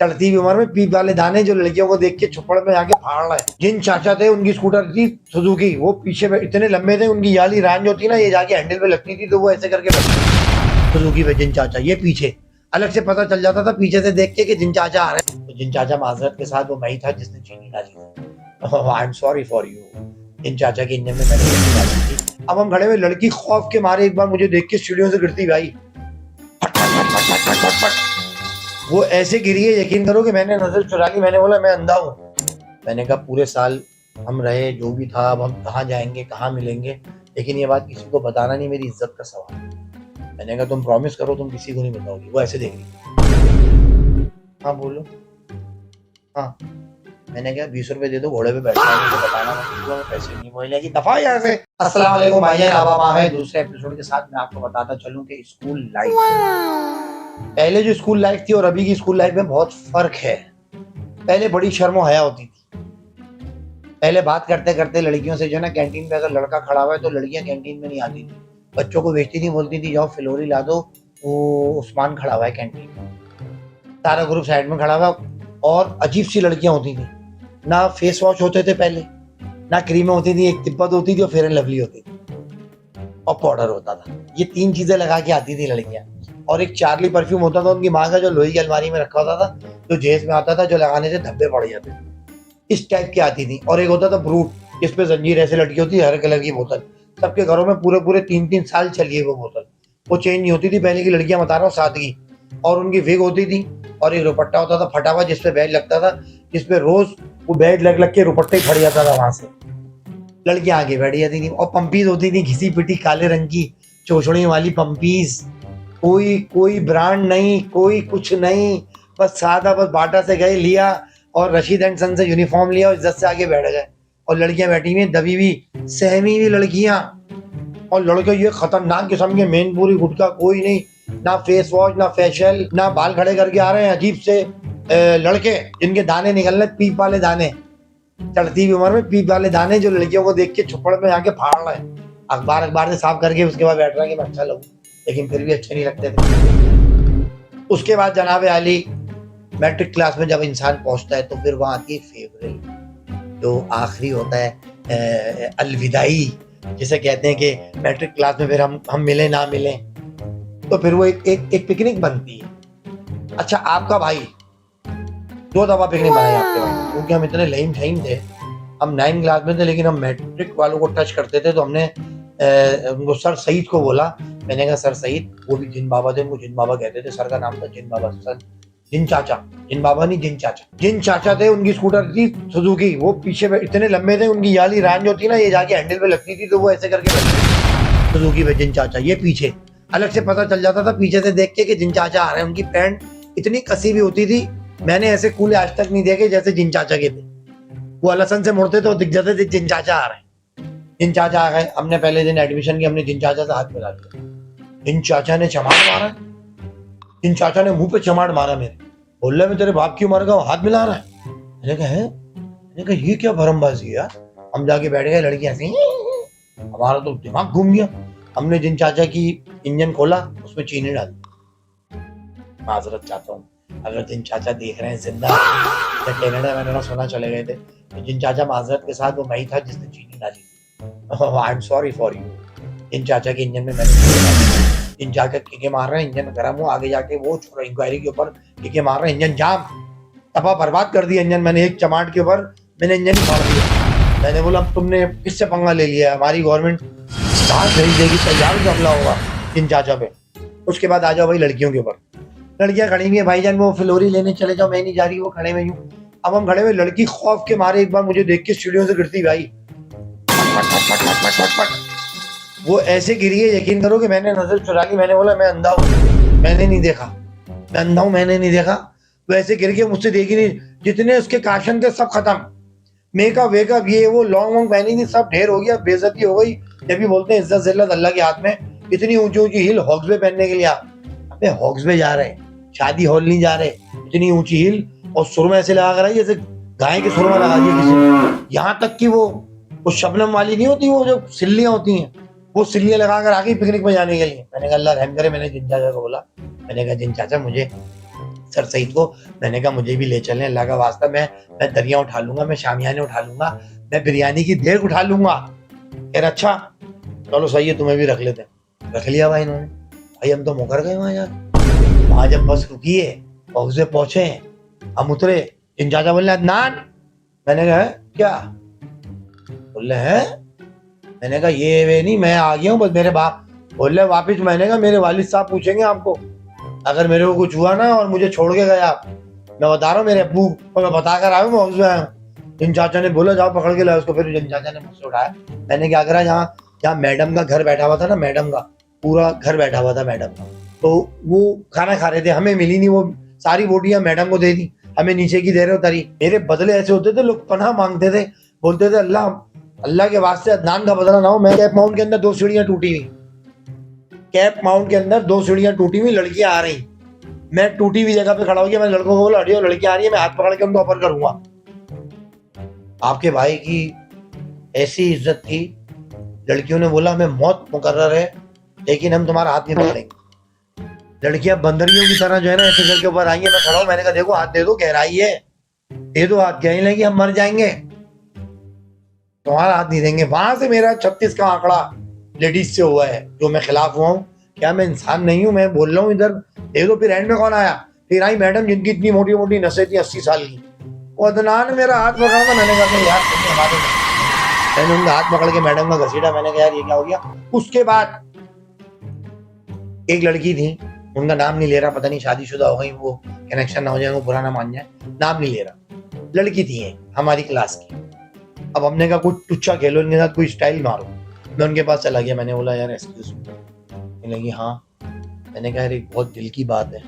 चढ़ती हुई उम्र में पीप वाले दाने जो लड़कियों को देख के छुपड़ में आके फाड़ रहे हैं। जिन चाचा थे उनकी स्कूटर थी सुजुकी, वो पीछे इतने लंबे थे, उनकी याली रांझ होती ना, ये जाके हैंडल पे लगती थी तो वो ऐसे करके बैठते सुजुकी पे। जिन चाचा ये पीछे अलग से पता चल जाता था पीछे से देख के कि जिन चाचा आ रहे हैं। तो जिन चाचा माजरत के साथ वो मैं ही था जिसने चीनी डाली। I am sorry for you. जिन चाचा के इंजन में मैंने चीनी डाली थी। अब हम खड़े हुए, लड़की खौफ के मारे एक बार मुझे देख के सीढ़ियों से गिरती भाई, वो ऐसे गिरी है यकीन करो कि मैंने नजर चुरा ली। मैंने बोला मैं अंधा हूँ। मैंने कहा पूरे साल हम रहे जो भी था, अब हम कहाँ जाएंगे कहाँ मिलेंगे, लेकिन ये बात किसी को बताना नहीं, मेरी इज्जत का सवाल है। मैंने कहा तुम प्रॉमिस करो तुम किसी को नहीं बताओगी। वो ऐसे देख रही, हाँ बोलो, हाँ। मैंने कहा 20 रुपए दे दो, घोड़े पे बैठा है, मुझे बताना मत किसी को, मैं पैसे नहीं बोले कि दफा यहाँ से। अस्सलाम वालेकुम भाईजान, आबा माँ है। दूसरे एपिसोड के साथ मैं आपको बताता चलूं कि स्कूल लाइफ, पहले जो स्कूल लाइफ थी और अभी की स्कूल लाइफ में बहुत फर्क है। पहले बड़ी शर्म हया होती थी। पहले बात करते करते लड़कियों से जो है ना, कैंटीन पे अगर लड़का खड़ा हुआ है तो लड़कियां कैंटीन में नहीं आती थी, बच्चों को भेजती थी, बोलती थी जाओ फिलोरी ला दो, वो उस्मान खड़ा हुआ है कैंटीन में। सारा ग्रुप साइड में खड़ा हुआ, और अजीब सी लड़कियां होती थी, ना फेस वॉश होते थे पहले, ना क्रीमें होती थी, एक तिब्बत होती थी और फेयर एंड लवली होती थी और पाउडर होता था। ये 3 चीजें लगा के आती थी लड़कियां। और एक चार्ली परफ्यूम होता था उनकी माँ का, जो लोहे की अलमारी में रखा होता था, जो जेब में आता था, जो लगाने से धब्बे पड़ जाते थे, इस टाइप की आती थी। और एक होता था ब्रूट, जिस पे जंजीर ऐसे लटकी होती, हर कलर की बोतल। सबके घरों में पूरे पूरे 3-3 साल चली है वो बोतल, वो चेंज नहीं होती थी। पहले की लड़कियां बता रहा हूँ सादगी। और उनकी विग होती थी और एक दुपट्टा होता था फटा हुआ, जिसपे बैग लगता था, जिसपे रोज वो बैग लग लग के दुपट्टे ही फट जाता था। वहां से लड़कियां आगे बैठ जाती थी। और पंपीज होती थी घिसी पिटी काले रंग की चोचड़ी वाली पंपीज, कोई ब्रांड नहीं, कोई कुछ नहीं, बस सादा, बस बाटा से गए लिया और रशीद एंड सन से यूनिफॉर्म लिया और इज्जत से आगे बैठ गए। और लड़कियां बैठी हुई दबी हुई सहमी हुई लड़कियां, और लड़के ये खतरनाक किस्म के मेन पूरी गुटका, कोई नहीं, ना फेस वॉश, ना फेशियल, ना बाल खड़े करके आ रहे हैं अजीब से लड़के, जिनके दाने निकलने पीप वाले दाने, चढ़ती हुई उम्र में पीप वाले दाने, जो लड़कियों को देख के छुपड़ में आके फाड़ रहे हैं। अखबार से साफ करके उसके बाद बैठ रहा है कि मैं अच्छा लगूं, लेकिन फिर भी अच्छे नहीं लगते थे। उसके बाद जनाब आली मैट्रिक क्लास में जब इंसान पहुंचता है तो फिर वहां आती है फेवरेट, जो आखिरी होता है अलविदाई, जिसे कहते हैं कि मैट्रिक क्लास में फिर हम मिले ना मिले, तो फिर वो एक पिकनिक बनती है। अच्छा आपका भाई 2 दफा पिकनिक बनाई आपके भाई, क्योंकि हम इतने लहीम शहीम थे। हम 9 क्लास में थे, लेकिन हम मैट्रिक वालों को टच करते थे, तो हमने उनको सर सईद को बोला। मैंने कहा सर सईद, वो भी जिन बाबा थे, उनको जिन बाबा कहते थे, सर का नाम था जिन बाबा, सर जिन चाचा, जिन बाबा नहीं जिन चाचा। जिन चाचा थे उनकी स्कूटर थी सुजुकी, वो पीछे इतने लंबे थे, उनकी याली रांझ होती ना, ये जाके हैंडल पे लगती थी तो वो ऐसे करके बैठते सुजुकी पे। जिन चाचा ये पीछे अलग से पता चल जाता था पीछे से देख के कि जिन चाचा आ रहे हैं। उनकी पैंट इतनी कसी हुई होती थी, मैंने ऐसे कूले आज तक नहीं देखे जैसे जिन चाचा के थे। वो अलसन से मुड़ते तो दिख जाते थे जिन चाचा आ रहे हैं। जिन चाचा आ गए, हमने पहले दिन एडमिशन की, हमने जिन चाचा से हाथ मिला लिया। जिन चाचा ने चमाड़ मारा, जिन चाचा ने मुंह पे चमाड़ मारा मेरे, बोल रहे मैं तेरे बाप की उम्र का हाथ मिला रहा है। मैंने कहा है, मैंने कहा ये क्या भरमबाजी है यार। हम जाके बैठ गए, लड़कियां ऐसे, हमारा तो दिमाग घूम गया। हमने जिन चाचा की इंजन खोला, उसमें चीनी डाल दी। माजरत चाहता हूँ अगर जिन चाचा देख रहे हैं जिंदा, या कनाडा मैंने सुना चले गए थे, तो जिन चाचा माजरत के साथ वो मैं ही था जिसने चीनी डाली थी। I am sorry for you. जिन चाचा के इंजन में मैंने चीनी डाली। जिन चाचा किके मार रहे हैं, इंजन गर्म हो, आगे जाके वो छोड़ा इंक्वायरी के ऊपर किके मार रहे हैं, इंजन जाम, तबाह बर्बाद कर दिया इंजन। मैंने एक चमाट के ऊपर मैंने इंजन ही फाड़ दिया। मैंने बोला अब तुमने किससे पंगा ले लिया, हमारी गवर्नमेंट कहाँ खरीद देगी, तैयार जो हमला होगा जिन चाचा पे। उसके बाद आ जाओ भाई लड़कियों के ऊपर। लड़कियां खड़ी हुई है भाईजान, वो फिलोरी लेने चले जाओ, मैं नहीं जा रही, वो खड़े हुए यूं। अब हम खड़े हुए, लड़की खौफ के मारे एक बार मुझे देख के सीढ़ियों से गिरती भाई, वो ऐसे गिरी है यकीन करो कि मैंने नजर चुरा ली। मैंने बोला मैं अंधा हूँ, मैंने नहीं देखा, मैं अंधा हूँ, मैंने नहीं देखा। वो ऐसे गिर के मुझसे देखी नहीं, जितने उसके काशन थे सब खत्म, मेकअप वेकअप ये वो लॉन्ग वॉन्ग पहनी थी, सब ढेर हो गया, बेइज्जती हो गई। जब भी बोलते हैं इज्जत जिल्लत अल्लाह के हाथ में। इतनी ऊंची ऊंची हिल हॉक्स में पहनने के लिए, अपने हॉक्स में जा रहे हैं, शादी हॉल नहीं जा रहे, इतनी ऊंची हिल, और सुरमा ऐसे लगा कर आई जैसे गाय के सुरमा लगा दिया किसी ने। यहाँ तक कि वो शबनम वाली नहीं होती, वो जो सिल्लियां होती हैं, वो सिल्लियां लगा कर आ गई पिकनिक में जाने के लिए। मैंने कहा अल्लाह रहम करे। मैंने जिन चाचा को बोला, मैंने कहा जिन चाचा मुझे सर सईद को। मैंने कहा मुझे भी ले चलें, अल्लाह का वास्ता, मैं दरिया उठा लूंगा, मैं शामियाने उठा लूंगा, मैं बिरयानी की देग उठा लूंगा। यार अच्छा चलो सही है, तुम्हें भी रख लेते हैं। रख लिया भाई इन्होंने। भाई हम तो मुकर गए वहां यार। वहां जब बस रुकी है, हौजे पहुंचे, हम उतरे, इन चाचा बोले अदनान। मैंने कहा क्या? बोले हैं? मैंने कहा ये वे नहीं, मैं आ गया हूँ, बस मेरे बाप। बोले वापिस? मैंने कहा मेरे वालिद साहब पूछेंगे आपको, अगर मेरे को कुछ हुआ ना और मुझे छोड़ के गए आप। मैं बता रहा हूँ मेरे अब्बू को मैं बता कर आया हूँ, मैं हौज में आया हूँ। इन चाचा ने बोला जाओ पकड़ के लाओ उसको। फिर इन चाचा ने मुझसे उठाया। मैंने क्या करा, जहाँ मैडम का घर बैठा हुआ था ना, मैडम का पूरा घर बैठा हुआ था मैडम का, तो वो खाना खा रहे थे, हमें मिली नहीं, वो सारी बोटियां मैडम को दे दी, हमें नीचे की दे रहे हो तरी। मेरे बदले ऐसे होते थे, लोग पनाह मांगते थे, बोलते थे अल्लाह अल्लाह के वास्ते अदनान का बदला ना हो। मैं कैप माउंट के अंदर 2 सीढ़ियां टूटी हुई, कैप माउंट के अंदर 2 सीढ़ियां टूटी हुई, लड़कियां आ रही, मैं टूटी हुई जगह पे खड़ा हो गया। मैं लड़कों को बोला हटियो, लड़की आ रही है, मैं हाथ पकड़ के उनको अपर करूंगा। आपके भाई की ऐसी इज्जत थी, लड़कियों ने बोला हमें मौत मुकर्रर है लेकिन हम तुम्हारा हाथ नहीं पकड़ेंगे। लड़कियां बंदरियों की तरह जो है ना ऐसे करके ऊपर आई है। मैं खड़ा हूं, मैंने कहा देखो हाथ दे दो, गहराई है, दे दो हाथ, कहने लगी हम मर जाएंगे, तुम्हारा हाथ नहीं देंगे। वहां से मेरा 36 का आंकड़ा लेडीज से हुआ है, जो मैं खिलाफ हुआ हूँ। क्या मैं इंसान नहीं हूँ? मैं बोल रहा हूँ इधर दे दो। फिर एंड में कौन आया? फिर आई मैडम जिनकी इतनी मोटी मोटी नसें थी, 80 साल की। वो अदनान ने मेरा हाथ पकड़ा था। मैंने कहा यार हमारे, मैंने उनका हाथ पकड़ के मैडम का घसीटा। मैंने कहा यार ये क्या हो गया? उसके बाद एक लड़की थी, उनका नाम नहीं ले रहा, पता नहीं शादीशुदा हो गई, वो कनेक्शन ना हो जाए, वो बुरा ना मान जाए, नाम नहीं ले रहा। लड़की थी हमारी क्लास की। अब हमने कहा कुछ टुच्चा खेलो इनके साथ, कोई स्टाइल मारो। मैं उनके पास चला गया, मैंने बोला यार एक्सक्यूज मी। लगी हाँ। मैंने कहा यार एक बहुत दिल की बात है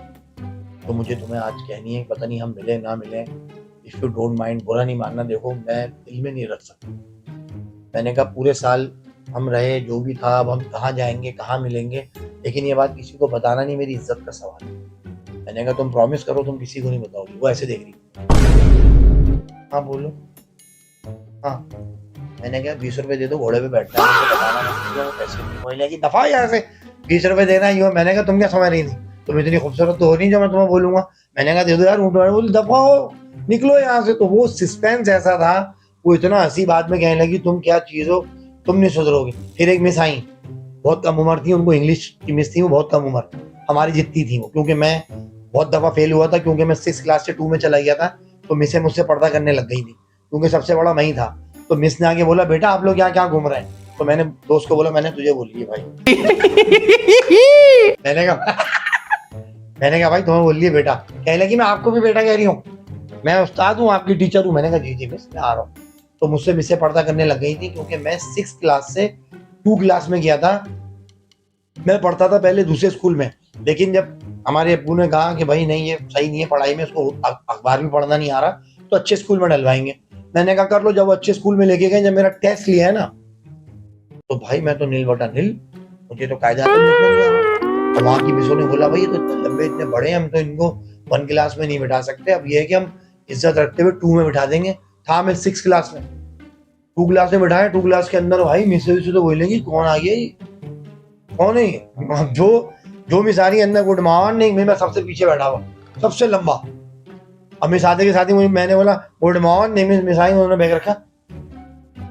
तो मुझे तुम्हें आज कहनी है, पता नहीं हम मिले ना मिले, इफ यू डोंट माइंड, बुरा नहीं मानना, देखो मैं दिल में नहीं रख सकता। मैंने कहा पूरे साल हम रहे, जो भी था, अब हम कहाँ जाएंगे, कहाँ मिलेंगे, लेकिन ये बात किसी को बताना नहीं, मेरी इज्जत का सवाल है। मैंने कहा तुम प्रॉमिस करो तुम किसी को नहीं बताओगी। वो ऐसे देख रही, हाँ बोलो, हाँ। मैंने कहा 20 रुपए दे दो, घोड़े पे बैठना है, मुझे बताना नहीं, पैसे नहीं की दफा यहाँ से, 20 रुपए देना ही हो। मैंने कहा तुम क्या समझ रही थी, तुम इतनी खूबसूरत तो हो नहीं जो मैं तुम्हें बोलूंगा। मैंने कहा दे दो यार, ऊँट बोली दफा हो, निकलो यहाँ से। तो वो सस्पेंस ऐसा था, वो इतना हंसी बाद में कहने लगी तुम क्या चीज हो, तुम नहीं सुधरोगे। फिर एक मिस आई, बहुत कम उम्र थी, उनको इंग्लिश की मिस थी, वो बहुत कम उम्र हमारी जितनी थी वो, क्योंकि मैं बहुत दफा फेल हुआ था, क्योंकि मैं 6 क्लास से 2 में चला गया था, तो मिसें मुझसे पर्दा करने लग गई थी, क्योंकि सबसे बड़ा मैं ही था। तो मिस ने आके बोला बेटा आप लोग यहाँ क्या घूम रहे हैं? तो मैंने दोस्त को बोला मैंने तुझे बोली है भाई। मैंने कहा भाई तुम्हें बोलिए बेटा। कहने लगी मैं आपको भी बेटा कह रही हूँ, मैं उस्ताद हूँ, आपकी टीचर हूँ। मैंने कहा जी जी मिस मैं आ रहा हूँ। तो मुझसे मिसें पर्दा करने लग गई थी, क्योंकि मैं 6 क्लास से 2 क्लास में गया था। मैं पढ़ता था पहले दूसरे स्कूल में, लेकिन जब हमारे अब्बू ने कहा कि भाई नहीं ये सही नहीं है पढ़ाई में, उसको अखबार भी पढ़ना नहीं आ रहा, तो अच्छे स्कूल में डलवाएंगे। मैंने कहा कर लो। जब अच्छे स्कूल में लेके गए, जब मेरा टेस्ट लिया है ना, तो भाई मैं तो नील बटा नील, मुझे तो कायदा लिखना नहीं आ रहा। तो वहां की मिसों ने बोला भाई ये तो इतने लंबे इतने बड़े हैं, हम तो इनको 1 क्लास में नहीं बिठा सकते, अब ये है कि हम इज्जत रखते हुए 2 में बिठा देंगे। था मैं 6 क्लास में, 2 क्लास में बिठाया। 2 क्लास के अंदर भाई मिसें से तो बोलेंगी कौन आ गया, कौन है? जो मिस आ रही है अंदर गुड मॉर्निंग, मैं सबसे पीछे बैठा हुआ, सबसे लंबा। अब मिस आते के साथ ही मैंने बोला गुड मॉर्निंग मिस आई, उन्होंने बैग रखा।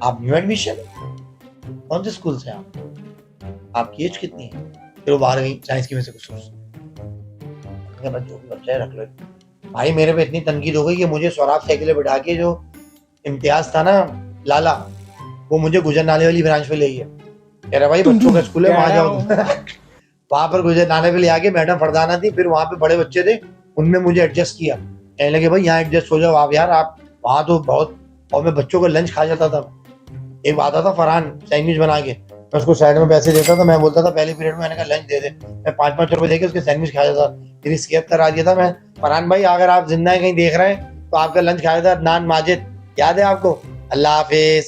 आप न्यू एडमिशन, कौन से स्कूल से आपकी एज कितनी है? फिर वो 12वीं साइंस की में से कुछ जो भी बच्चा है रख लो। भाई मेरे पे इतनी तनकीद हो गई कि मुझे सौराब साइकिल बिठा के, जो इम्तियाज था ना लाला, वो मुझे गुजर नाले वाली ब्रांच पे ले गया। कह रहा भाई बच्चों का स्कूल है वहां जाओ। वहां पर गुजर नाले पे ले आके, मैडम फरदाना थी, फिर वहां पे बड़े बच्चे थे, उनमें मुझे एडजस्ट किया। कहने लगे भाई यहाँ एडजस्ट हो जाओ आप यार, आप वहां तो बहुत। और मैं बच्चों को लंच खा जाता था। एक आता था फरहान सैंडविच बना के, मैं उसको साइड में पैसे देता था, मैं बोलता था पहले पीरियड में मैंने कहा लंच दे दे, मैं 5-5 रुपए देके उसके सैंडविच खा जाता। फिर स्केप करा दिया था मैं, फरहान भाई अगर आप जिंदा है कहीं देख रहे हैं तो आपका लंच खाया था, अदनान माजिद, याद है आपको? अल्लाह हाफिज।